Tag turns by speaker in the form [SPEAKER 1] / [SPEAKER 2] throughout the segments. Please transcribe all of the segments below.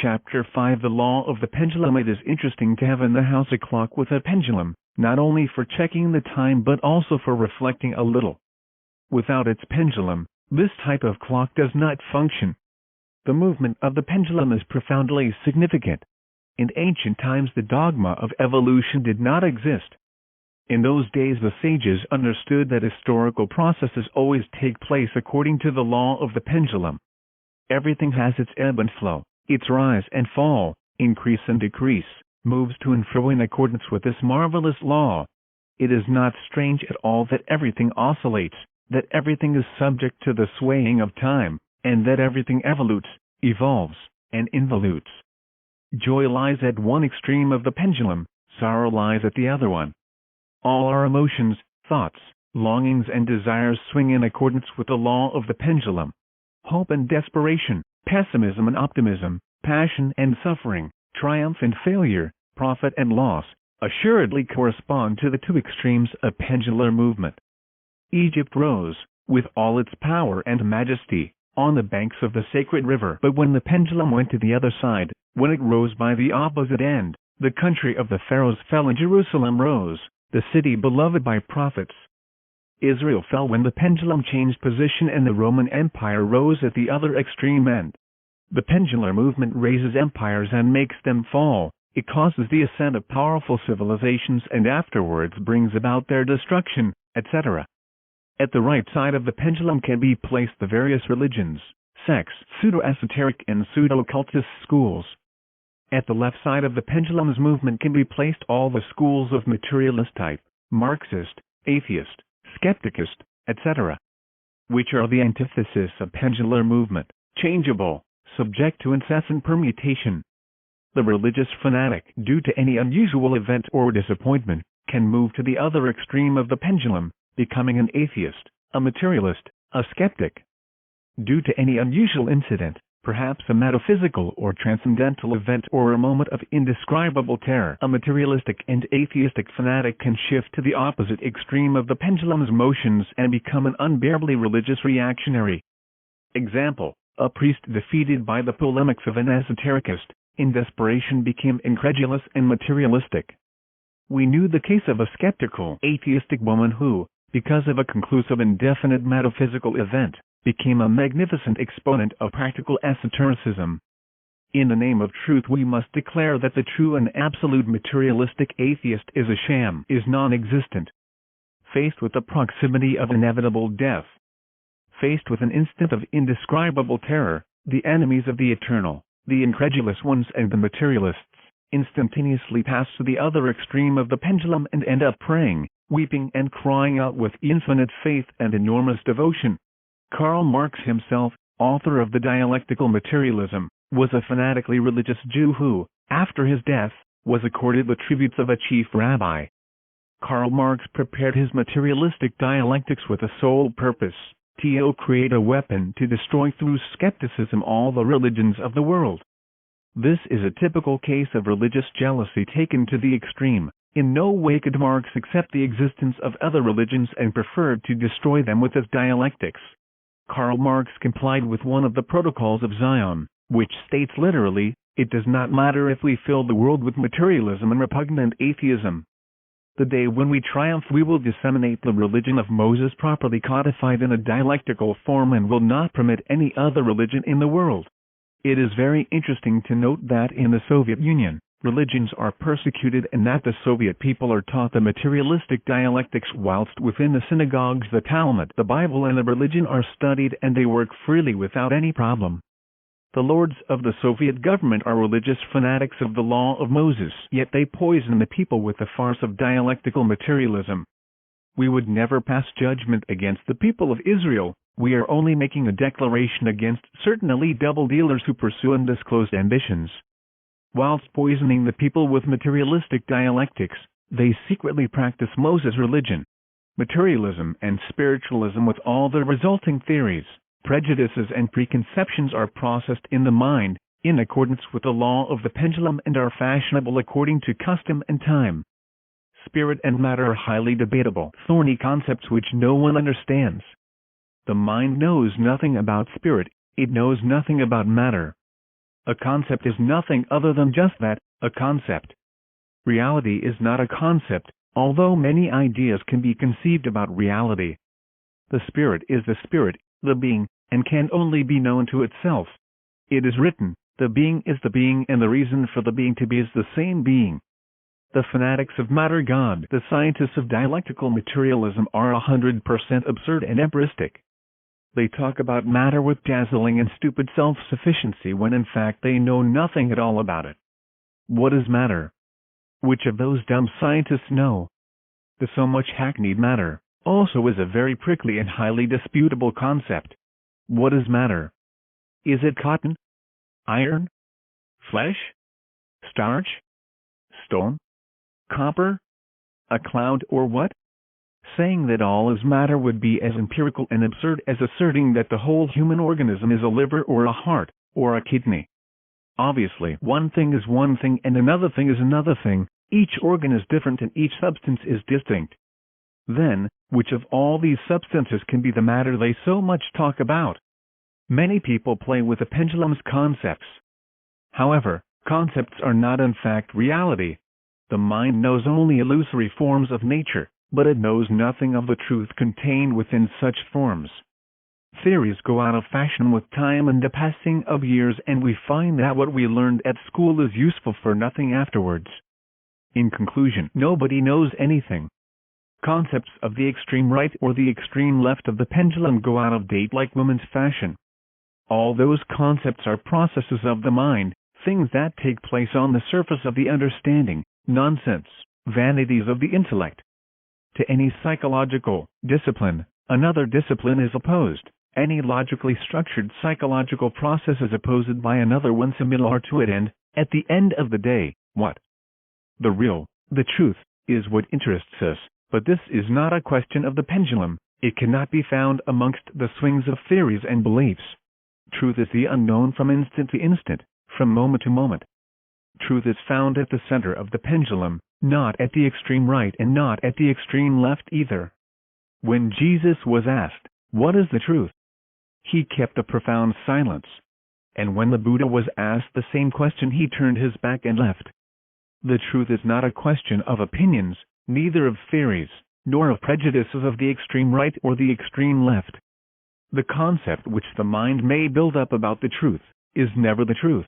[SPEAKER 1] Chapter 5 The Law of the Pendulum. It is interesting to have in the house a clock with a pendulum, not only for checking the time but also for reflecting a little. Without its pendulum, this type of clock does not function. The movement of the pendulum is profoundly significant. In ancient times the dogma of evolution did not exist. In those days the sages understood that historical processes always take place according to the law of the pendulum. Everything has its ebb and flow, its rise and fall, increase and decrease, moves to and fro in accordance with this marvelous law. It is not strange at all that everything oscillates, that everything is subject to the swaying of time, and that everything evolutes, evolves, and involutes. Joy lies at one extreme of the pendulum, sorrow lies at the other one. All our emotions, thoughts, longings and desires swing in accordance with the law of the pendulum. Hope and desperation, pessimism and optimism, passion and suffering, triumph and failure, profit and loss, assuredly correspond to the two extremes of pendular movement. Egypt rose, with all its power and majesty, on the banks of the sacred river. But when the pendulum went to the other side, when it rose by the opposite end, the country of the pharaohs fell and Jerusalem rose, the city beloved by prophets. Israel fell when the pendulum changed position and the Roman Empire rose at the other extreme end. The pendular movement raises empires and makes them fall. It causes the ascent of powerful civilizations and afterwards brings about their destruction, etc. At the right side of the pendulum can be placed the various religions, sects, pseudo-esoteric and pseudo-occultist schools. At the left side of the pendulum's movement can be placed all the schools of materialist type, Marxist, atheist, skepticist, etc., which are the antithesis of pendular movement, changeable, subject to incessant permutation. The religious fanatic, due to any unusual event or disappointment, can move to the other extreme of the pendulum, becoming an atheist, a materialist, a skeptic. Due to any unusual incident, perhaps a metaphysical or transcendental event or a moment of indescribable terror, a materialistic and atheistic fanatic can shift to the opposite extreme of the pendulum's motions and become an unbearably religious reactionary. Example: a priest defeated by the polemics of an esotericist, in desperation became incredulous and materialistic. We knew the case of a skeptical, atheistic woman who, because of a conclusive and definite metaphysical event, became a magnificent exponent of practical esotericism. In the name of truth we must declare that the true and absolute materialistic atheist is a sham, is non-existent. Faced with the proximity of inevitable death, faced with an instant of indescribable terror, the enemies of the eternal, the incredulous ones and the materialists, instantaneously pass to the other extreme of the pendulum and end up praying, weeping and crying out with infinite faith and enormous devotion. Karl Marx himself, author of the Dialectical Materialism, was a fanatically religious Jew who, after his death, was accorded the tributes of a chief rabbi. Karl Marx prepared his materialistic dialectics with a sole purpose, to create a weapon to destroy through skepticism all the religions of the world. This is a typical case of religious jealousy taken to the extreme. In no way could Marx accept the existence of other religions and preferred to destroy them with his dialectics. Karl Marx complied with one of the protocols of Zion, which states literally, "It does not matter if we fill the world with materialism and repugnant atheism. The day when we triumph we will disseminate the religion of Moses properly codified in a dialectical form and will not permit any other religion in the world." It is very interesting to note that in the Soviet Union, religions are persecuted and that the Soviet people are taught the materialistic dialectics whilst within the synagogues the Talmud, the Bible and the religion are studied and they work freely without any problem. The lords of the Soviet government are religious fanatics of the law of Moses, yet they poison the people with the farce of dialectical materialism. We would never pass judgment against the people of Israel. We are only making a declaration against certain elite double-dealers who pursue undisclosed ambitions. Whilst poisoning the people with materialistic dialectics, they secretly practice Moses' religion, materialism and spiritualism with all their resulting theories, prejudices and preconceptions are processed in the mind, in accordance with the law of the pendulum and are fashionable according to custom and time. Spirit and matter are highly debatable, thorny concepts which no one understands. The mind knows nothing about spirit, it knows nothing about matter. A concept is nothing other than just that, a concept. Reality is not a concept, although many ideas can be conceived about reality. The spirit is the spirit, the being, and can only be known to itself. It is written, the being is the being and the reason for the being to be is the same being. The fanatics of matter God, the scientists of dialectical materialism are 100% absurd and empiristic. They talk about matter with dazzling and stupid self-sufficiency when in fact they know nothing at all about it. What is matter? Which of those dumb scientists know? The so much hackneyed matter also is a very prickly and highly disputable concept. What is matter? Is it cotton? Iron? Flesh? Starch? Stone? Copper? A cloud or what? Saying that all is matter would be as empirical and absurd as asserting that the whole human organism is a liver or a heart, or a kidney. Obviously, one thing is one thing and another thing is another thing, each organ is different and each substance is distinct. Then, which of all these substances can be the matter they so much talk about? Many people play with the pendulum's concepts. However, concepts are not in fact reality. The mind knows only illusory forms of nature, but it knows nothing of the truth contained within such forms. Theories go out of fashion with time and the passing of years, and we find that what we learned at school is useful for nothing afterwards. In conclusion, nobody knows anything. Concepts of the extreme right or the extreme left of the pendulum go out of date like women's fashion. All those concepts are processes of the mind, things that take place on the surface of the understanding, nonsense, vanities of the intellect. To any psychological discipline, another discipline is opposed. Any logically structured psychological process is opposed by another one similar to it, and, at the end of the day, what? The real, the truth, is what interests us, but this is not a question of the pendulum. It cannot be found amongst the swings of theories and beliefs. Truth is the unknown from instant to instant, from moment to moment. Truth is found at the center of the pendulum, not at the extreme right and not at the extreme left either. When Jesus was asked, "What is the truth?" he kept a profound silence. And when the Buddha was asked the same question, he turned his back and left. The truth is not a question of opinions, neither of theories, nor of prejudices of the extreme right or the extreme left. The concept which the mind may build up about the truth is never the truth.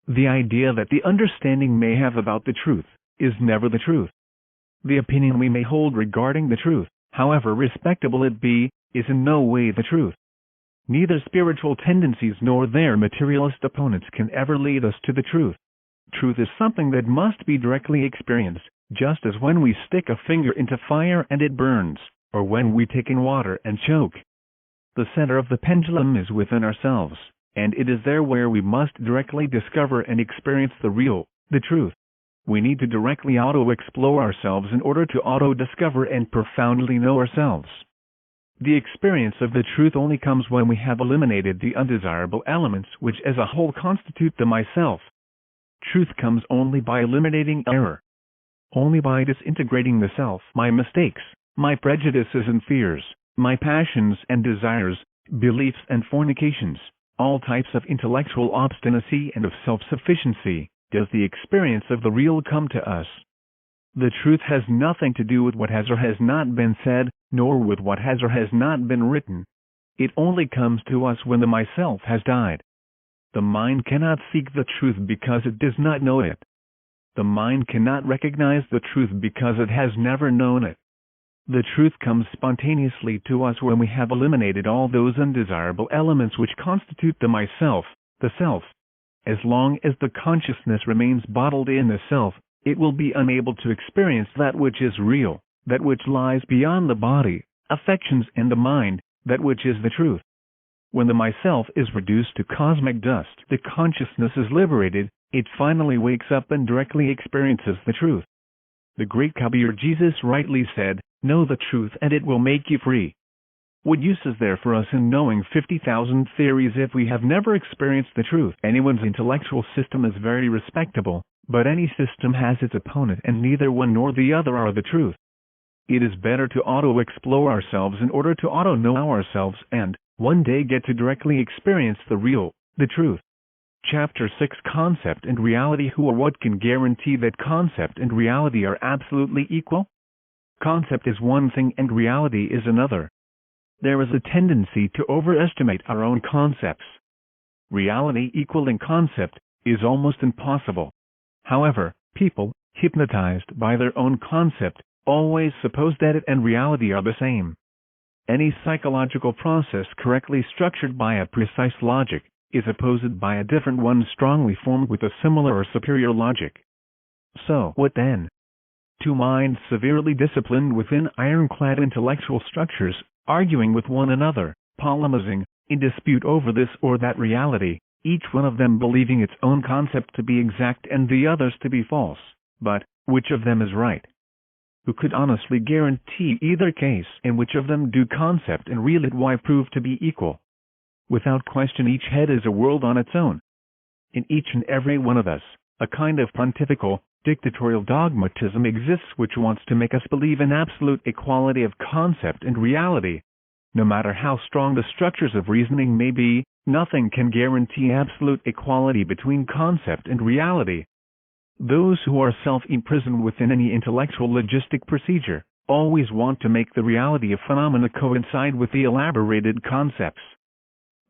[SPEAKER 1] The idea that the understanding may have about the truth is never the truth. The opinion we may hold regarding the truth, however respectable it be, is in no way the truth. Neither spiritual tendencies nor their materialist opponents can ever lead us to the truth. Truth is something that must be directly experienced, just as when we stick a finger into fire and it burns, or when we take in water and choke. The center of the pendulum is within ourselves, and it is there where we must directly discover and experience the real, the truth. We need to directly auto-explore ourselves in order to auto-discover and profoundly know ourselves. The experience of the truth only comes when we have eliminated the undesirable elements which as a whole constitute the myself. Truth comes only by eliminating error. Only by disintegrating the self, my mistakes, my prejudices and fears, my passions and desires, beliefs and fornications, all types of intellectual obstinacy and of self-sufficiency, does the experience of the real come to us. The truth has nothing to do with what has or has not been said, nor with what has or has not been written. It only comes to us when the myself has died. The mind cannot seek the truth because it does not know it. The mind cannot recognize the truth because it has never known it. The truth comes spontaneously to us when we have eliminated all those undesirable elements which constitute the myself, the self. As long as the consciousness remains bottled in the self, it will be unable to experience that which is real, that which lies beyond the body, affections and the mind, that which is the truth. When the myself is reduced to cosmic dust, the consciousness is liberated, it finally wakes up and directly experiences the truth. The great Kabir Jesus rightly said, "Know the truth and it will make you free." What use is there for us in knowing 50,000 theories if we have never experienced the truth? Anyone's intellectual system is very respectable, but any system has its opponent and neither one nor the other are the truth. It is better to auto-explore ourselves in order to auto-know ourselves and, one day get to directly experience the real, the truth. Chapter 6 Concept and Reality. Who or what can guarantee that concept and reality are absolutely equal? Concept is one thing and reality is another. There is a tendency to overestimate our own concepts. Reality equaling concept is almost impossible. However, people, hypnotized by their own concept, always suppose that it and reality are the same. Any psychological process correctly structured by a precise logic is opposed by a different one strongly formed with a similar or superior logic. So what then? Two minds severely disciplined within ironclad intellectual structures, arguing with one another, polemizing, in dispute over this or that reality, each one of them believing its own concept to be exact and the others to be false. But which of them is right? Who could honestly guarantee either case, and which of them do concept and reality prove to be equal? Without question, each head is a world on its own. In each and every one of us, a kind of pontifical, dictatorial dogmatism exists which wants to make us believe in absolute equality of concept and reality. No matter how strong the structures of reasoning may be, nothing can guarantee absolute equality between concept and reality. Those who are self-imprisoned within any intellectual logistic procedure always want to make the reality of phenomena coincide with the elaborated concepts.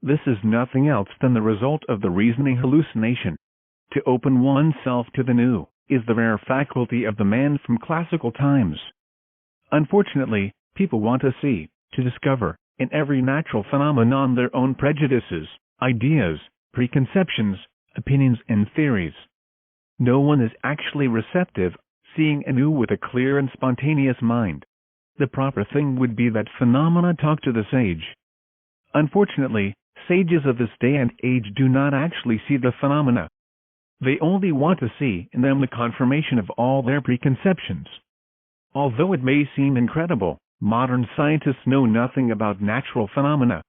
[SPEAKER 1] This is nothing else than the result of the reasoning hallucination. To open oneself to the new is the rare faculty of the man from classical times. Unfortunately, people want to see, to discover, in every natural phenomenon their own prejudices, ideas, preconceptions, opinions and theories. No one is actually receptive, seeing anew with a clear and spontaneous mind. The proper thing would be that phenomena talk to the sage. Unfortunately, sages of this day and age do not actually see the phenomena. They only want to see in them the confirmation of all their preconceptions. Although it may seem incredible, modern scientists know nothing about natural phenomena.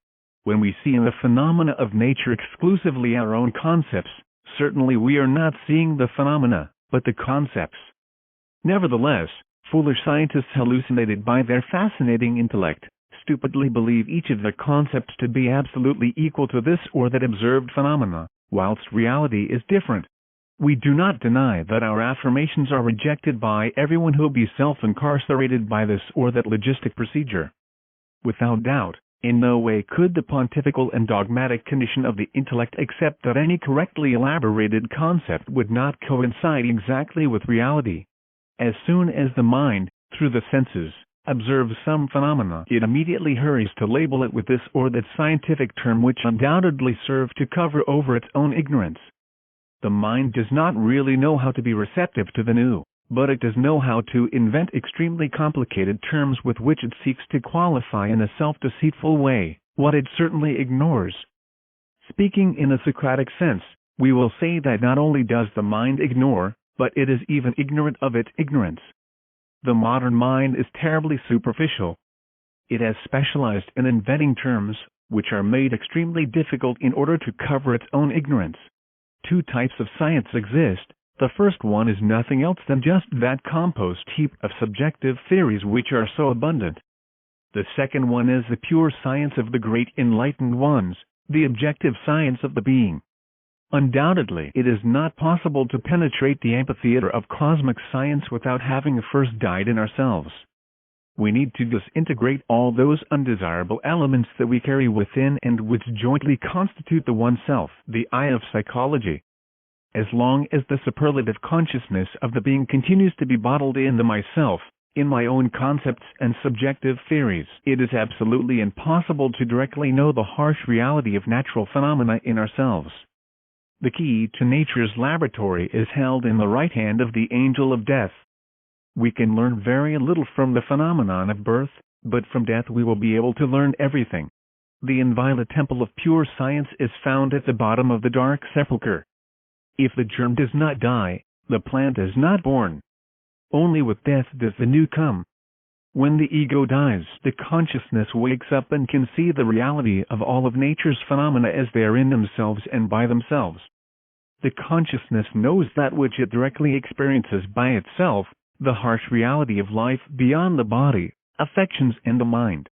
[SPEAKER 1] When we see in the phenomena of nature exclusively our own concepts, certainly we are not seeing the phenomena, but the concepts. Nevertheless, foolish scientists hallucinated by their fascinating intellect, stupidly believe each of the concepts to be absolutely equal to this or that observed phenomena, whilst reality is different. We do not deny that our affirmations are rejected by everyone who be self-incarcerated by this or that logistic procedure. Without doubt, in no way could the pontifical and dogmatic condition of the intellect accept that any correctly elaborated concept would not coincide exactly with reality. As soon as the mind, through the senses, observes some phenomena, it immediately hurries to label it with this or that scientific term which undoubtedly serves to cover over its own ignorance. The mind does not really know how to be receptive to the new, but it does know how to invent extremely complicated terms with which it seeks to qualify in a self-deceitful way what it certainly ignores. Speaking in a Socratic sense, we will say that not only does the mind ignore, but it is even ignorant of its ignorance. The modern mind is terribly superficial. It has specialized in inventing terms, which are made extremely difficult in order to cover its own ignorance. Two types of science exist. The first one is nothing else than just that compost heap of subjective theories which are so abundant. The second one is the pure science of the great enlightened ones, the objective science of the being. Undoubtedly, it is not possible to penetrate the amphitheater of cosmic science without having first died in ourselves. We need to disintegrate all those undesirable elements that we carry within and which jointly constitute the one-self, the I of psychology. As long as the superlative consciousness of the being continues to be bottled in the myself, in my own concepts and subjective theories, it is absolutely impossible to directly know the harsh reality of natural phenomena in ourselves. The key to nature's laboratory is held in the right hand of the angel of death. We can learn very little from the phenomenon of birth, but from death we will be able to learn everything. The inviolate temple of pure science is found at the bottom of the dark sepulchre. If the germ does not die, the plant is not born. Only with death does the new come. When the ego dies, the consciousness wakes up and can see the reality of all of nature's phenomena as they are in themselves and by themselves. The consciousness knows that which it directly experiences by itself, the harsh reality of life beyond the body, affections and the mind.